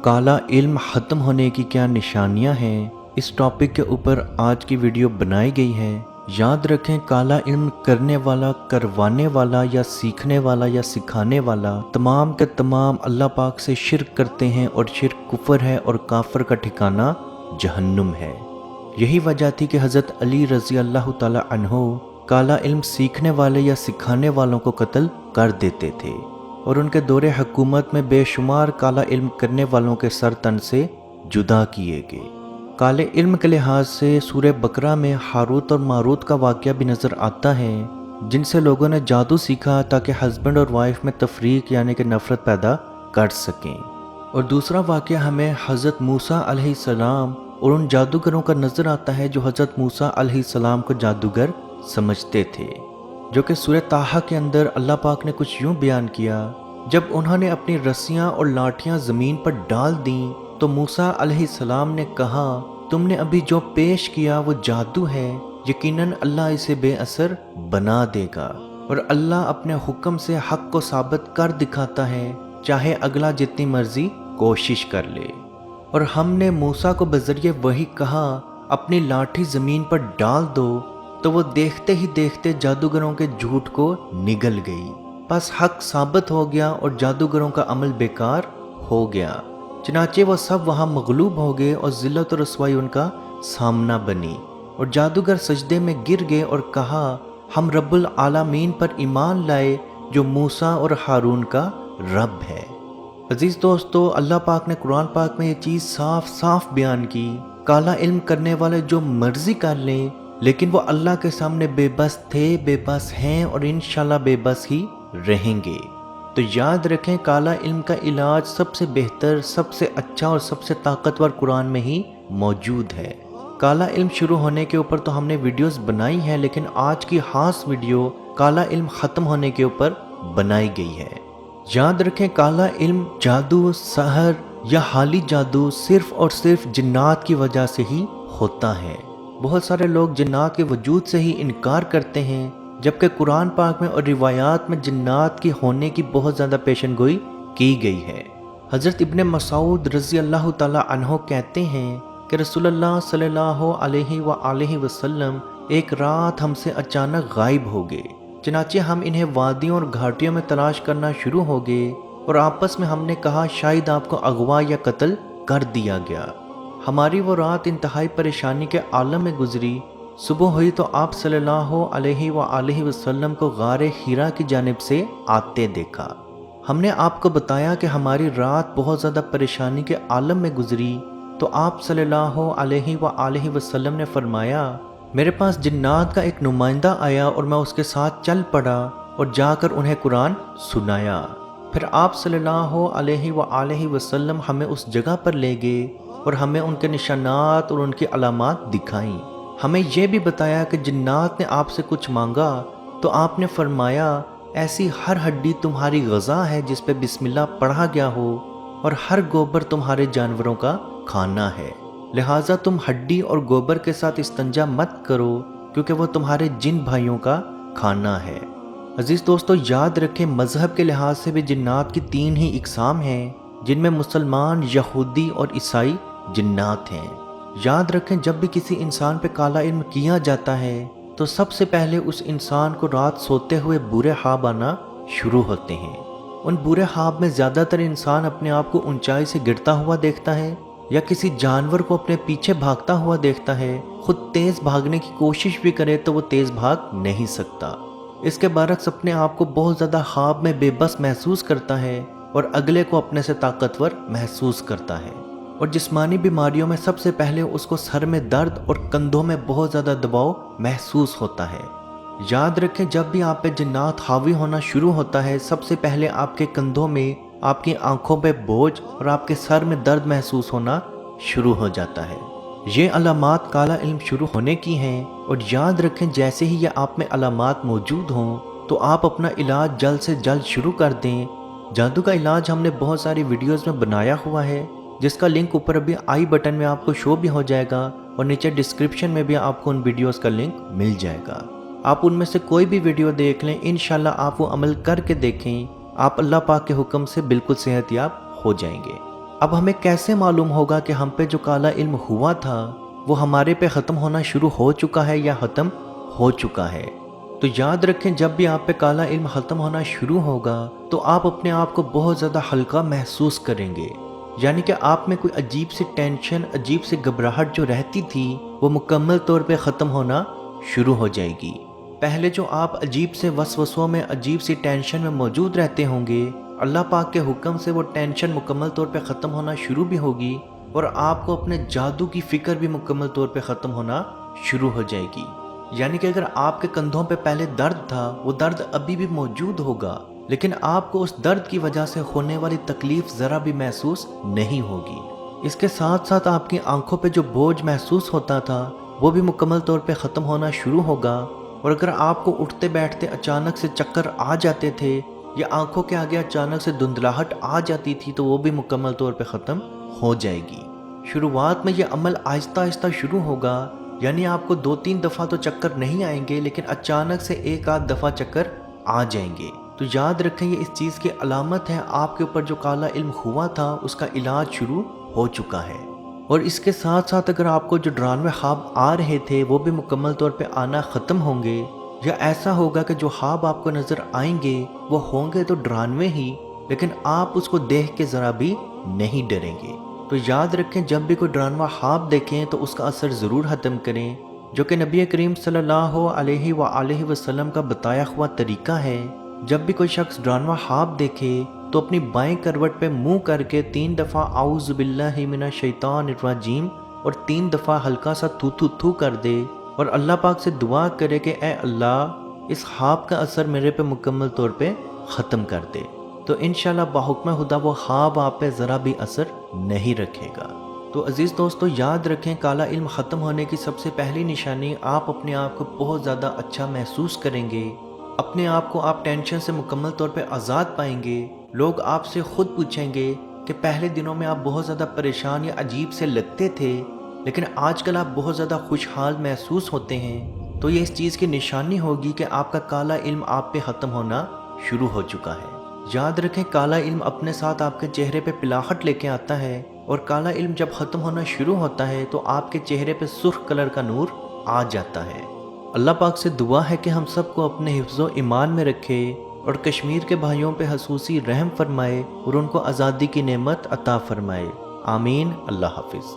काला इल्म ख़त्म होने की क्या निशानियां हैं, इस टॉपिक के ऊपर आज की वीडियो बनाई गई है। याद रखें, काला इल्म करने वाला, करवाने वाला या सीखने वाला या सिखाने वाला तमाम के तमाम अल्लाह पाक से शिर्क करते हैं और शिर्क कुफर है और काफर का ठिकाना जहन्नुम है। यही वजह थी कि हज़रत अली रज़ी अल्लाह ताला अन्हो काला इल्म सीखने वाले या सिखाने वालों को कत्ल कर देते थे और उनके दौरे हुकूमत में बेशुमार काला इल्म करने वालों के सर तन से जुदा किए गए। काले इल्म के लिहाज से सूरह बकरा में हारूत और मारूत का वाक़या भी नज़र आता है, जिनसे लोगों ने जादू सीखा ताकि हस्बैंड और वाइफ में तफरीक यानी कि नफ़रत पैदा कर सकें। और दूसरा वाक़या हमें हज़रत मूसा अलैहिस्सलाम और उन जादूगरों का नज़र आता है जो हज़रत मूसा अलैहिस्सलाम को जादूगर समझते थे, जो कि सूरह ताहा के अंदर अल्लाह पाक ने कुछ यूँ बयान किया, जब उन्होंने अपनी रस्सियाँ और लाठियाँ ज़मीन पर डाल दीं तो मूसा अलैहिस्सलाम ने कहा, तुमने अभी जो पेश किया वो जादू है, यकीनन अल्लाह इसे बेअसर बना देगा और अल्लाह अपने हुक्म से हक को साबित कर दिखाता है, चाहे अगला जितनी मर्जी कोशिश कर ले। और हमने मूसा को बजरिए वही कहा, अपनी लाठी ज़मीन पर डाल दो, तो वो देखते ही देखते जादूगरों के झूठ को निगल गई। बस हक साबित हो गया और जादूगरों का अमल बेकार हो गया। चनाचे वो सब वहाँ मगलूब हो गए और ज़िल्लत और रसवाई उनका सामना बनी और जादूगर सजदे में गिर गए और कहा, हम रब्बुल आलमीन पर ईमान लाए जो मूसा और हारून का रब है। अजीज़ दोस्तों, अल्लाह पाक ने कुरान पाक में ये चीज़ साफ साफ बयान की, काला इल्म करने वाले जो मर्जी कर लें, लेकिन वो अल्लाह के सामने बेबस थे, बेबस हैं और इंशाल्लाह बेबस ही रहेंगे। तो याद रखें, काला इल्म का इलाज सबसे बेहतर, सबसे अच्छा और सबसे ताकतवर कुरान में ही मौजूद है। काला इल्म शुरू होने के ऊपर तो हमने वीडियोस बनाई हैं, लेकिन आज की खास वीडियो काला इल्म ख़त्म होने के ऊपर बनाई गई है। याद रखें, काला इल्म, जादू, सहर या हाली जादू सिर्फ और सिर्फ जिन्नात की वजह से ही होता है। बहुत सारे लोग जिन्नात के वजूद से ही इनकार करते हैं, जबकि कुरान पाक में और रिवायात में जिन्नात की होने की बहुत ज़्यादा पेशन गोई की गई है। हज़रत इब्ने मसूद रज़ी अल्लाह ताला अन्हो कहते हैं कि रसूलुल्लाह सल्लल्लाहु अलैहि वसल्लम एक रात हमसे अचानक गायब हो गए। चनाचे हम इन्हें वादियों और घाटियों में तलाश करना शुरू हो गए और आपस में हमने कहा, शायद आपको अगवा या कत्ल कर दिया गया। हमारी वो रात इंतहाई परेशानी के आलम में गुजरी। सुबह हुई तो आप सल्लल्लाहु अलैहि वसल्लम को गारे हीरा की जानिब से आते देखा। हमने आपको बताया कि हमारी रात बहुत ज़्यादा परेशानी के आलम में गुजरी, तो आप सल्लल्लाहु अलैहि वसल्लम ने फरमाया, मेरे पास जिन्नात का एक नुमाइंदा आया और मैं उसके साथ चल पड़ा और जाकर उन्हें कुरान सुनाया। फिर आप सल्लल्लाहु अलैहि वसल्लम हमें उस जगह पर ले गए और हमें उनके निशानात और उनकी अलामात दिखाई। हमें यह भी बताया कि जिन्नात ने आपसे कुछ मांगा तो आपने फरमाया, ऐसी हर हड्डी तुम्हारी ग़ज़ा है जिस पे बिस्मिल्लाह पढ़ा गया हो और हर गोबर तुम्हारे जानवरों का खाना है, लिहाजा तुम हड्डी और गोबर के साथ इस्तंजा मत करो क्योंकि वो तुम्हारे जिन भाइयों का खाना है। अजीज़ दोस्तों, याद रखें, मज़हब के लिहाज से भी जिन्नात की 3 ही इक़साम हैं, जिनमें मुसलमान, यहूदी और ईसाई जिन्नात हैं। याद रखें, जब भी किसी इंसान पे काला इल्म किया जाता है तो सबसे पहले उस इंसान को रात सोते हुए बुरे ख्वाब आना शुरू होते हैं। उन बुरे ख्वाब में ज़्यादातर इंसान अपने आप को ऊंचाई से गिरता हुआ देखता है या किसी जानवर को अपने पीछे भागता हुआ देखता है। खुद तेज़ भागने की कोशिश भी करे तो वो तेज़ भाग नहीं सकता। इसके बरक्स अपने आप को बहुत ज़्यादा ख्वाब में बेबस महसूस करता है और अगले को अपने से ताकतवर महसूस करता है। और जिस्मानी बीमारियों में सबसे पहले उसको सर में दर्द और कंधों में बहुत ज़्यादा दबाव महसूस होता है। याद रखें, जब भी आप पे जिन्नात हावी होना शुरू होता है, सबसे पहले आपके कंधों में, आपकी आंखों पे बोझ और आपके सर में दर्द महसूस होना शुरू हो जाता है। ये अलामात काला इल्म शुरू होने की हैं। और याद रखें, जैसे ही ये आप में अलामात मौजूद हों तो आप अपना इलाज जल्द से जल्द शुरू कर दें। जादू का इलाज हमने बहुत सारी वीडियोज़ में बनाया हुआ है, जिसका लिंक ऊपर अभी आई बटन में आपको शो भी हो जाएगा और नीचे डिस्क्रिप्शन में भी आपको उन वीडियोस का लिंक मिल जाएगा। आप उनमें से कोई भी वीडियो देख लें, इंशाल्लाह आप वो अमल करके देखें, आप अल्लाह पाक के हुक्म से बिल्कुल सेहतयाब हो जाएंगे। اب ہمیں کیسے معلوم ہوگا کہ ہم پہ جو کالا علم ہوا تھا وہ ہمارے پہ ختم ہونا شروع ہو چکا ہے یا ختم ہو چکا ہے؟ تو یاد رکھیں، جب بھی آپ پہ کالا علم ختم ہونا شروع ہوگا تو آپ اپنے آپ کو بہت زیادہ ہلکا محسوس کریں گے، یعنی کہ آپ میں کوئی عجیب سی ٹینشن، عجیب سی گھبراہٹ جو رہتی تھی وہ مکمل طور پہ ختم ہونا شروع ہو جائے گی۔ پہلے جو آپ عجیب سے وسوسوں میں، عجیب سی ٹینشن میں موجود رہتے ہوں گے، اللہ پاک کے حکم سے وہ ٹینشن مکمل طور پہ ختم ہونا شروع بھی ہوگی، اور آپ کو اپنے جادو کی فکر بھی مکمل طور پہ ختم ہونا شروع ہو جائے گی۔ یعنی کہ اگر آپ کے کندھوں پہ پہلے درد تھا، وہ درد ابھی بھی موجود ہوگا، لیکن آپ کو اس درد کی وجہ سے ہونے والی تکلیف ذرا بھی محسوس نہیں ہوگی۔ اس کے ساتھ ساتھ آپ کی آنکھوں پہ جو بوجھ محسوس ہوتا تھا وہ بھی مکمل طور پہ ختم ہونا شروع ہوگا، اور اگر آپ کو اٹھتے بیٹھتے اچانک سے چکر آ جاتے تھے یا آنکھوں کے آگے اچانک سے دھندلاہٹ آ جاتی تھی تو وہ بھی مکمل طور پہ ختم ہو جائے گی۔ شروعات میں یہ عمل آہستہ آہستہ شروع ہوگا، یعنی آپ کو 2-3 دفعہ تو چکر نہیں آئیں گے، لیکن اچانک سے 1-8 دفعہ چکر آ جائیں گے۔ تو یاد رکھیں، یہ اس چیز کی علامت ہے آپ کے اوپر جو کالا علم ہوا تھا اس کا علاج شروع ہو چکا ہے۔ اور اس کے ساتھ ساتھ اگر آپ کو جو ڈرامے خواب آ رہے تھے وہ بھی مکمل طور پہ آنا ختم ہوں گے، یا ایسا ہوگا کہ جو خواب آپ کو نظر آئیں گے وہ ہوں گے تو ڈرامے ہی، لیکن آپ اس کو دیکھ کے ذرا بھی نہیں ڈریں گے۔ تو یاد رکھیں، جب بھی کوئی ڈرامہ خواب دیکھیں تو اس کا اثر ضرور ختم کریں، جو کہ نبی کریم صلی اللہ علیہ وآلہ وسلم کا بتایا ہوا طریقہ ہے۔ جب بھی کوئی شخص ڈرامہ خواب دیکھے تو اپنی بائیں کروٹ پہ منہ کر کے 3 دفعہ اعوذ باللہ من الشیطان الرجیم اور 3 دفعہ ہلکا سا تھو تھو تھو کر دے، اور اللہ پاک سے دعا کرے کہ اے اللہ، اس خواب کا اثر میرے پہ مکمل طور پہ ختم کر دے، تو انشاءاللہ بحکم خدا وہ خواب آپ پہ ذرا بھی اثر نہیں رکھے گا۔ تو عزیز دوستو، یاد رکھیں، کالا علم ختم ہونے کی سب سے پہلی نشانی، آپ اپنے آپ کو بہت زیادہ اچھا محسوس کریں گے، اپنے آپ کو آپ ٹینشن سے مکمل طور پہ آزاد پائیں گے۔ لوگ آپ سے خود پوچھیں گے کہ پہلے دنوں میں آپ بہت زیادہ پریشان یا عجیب سے لگتے تھے، لیکن آج کل آپ بہت زیادہ خوشحال محسوس ہوتے ہیں، تو یہ اس چیز کی نشانی ہوگی کہ آپ کا کالا علم آپ پہ ختم ہونا شروع ہو چکا ہے۔ یاد رکھیں، کالا علم اپنے ساتھ آپ کے چہرے پہ پلاہٹ لے کے آتا ہے، اور کالا علم جب ختم ہونا شروع ہوتا ہے تو آپ کے چہرے پہ سرخ کلر کا نور آ جاتا ہے۔ اللہ پاک سے دعا ہے کہ ہم سب کو اپنے حفظ و ایمان میں رکھے، اور کشمیر کے بھائیوں پہ خصوصی رحم فرمائے، اور ان کو آزادی کی نعمت عطا فرمائے۔ آمین۔ اللہ حافظ۔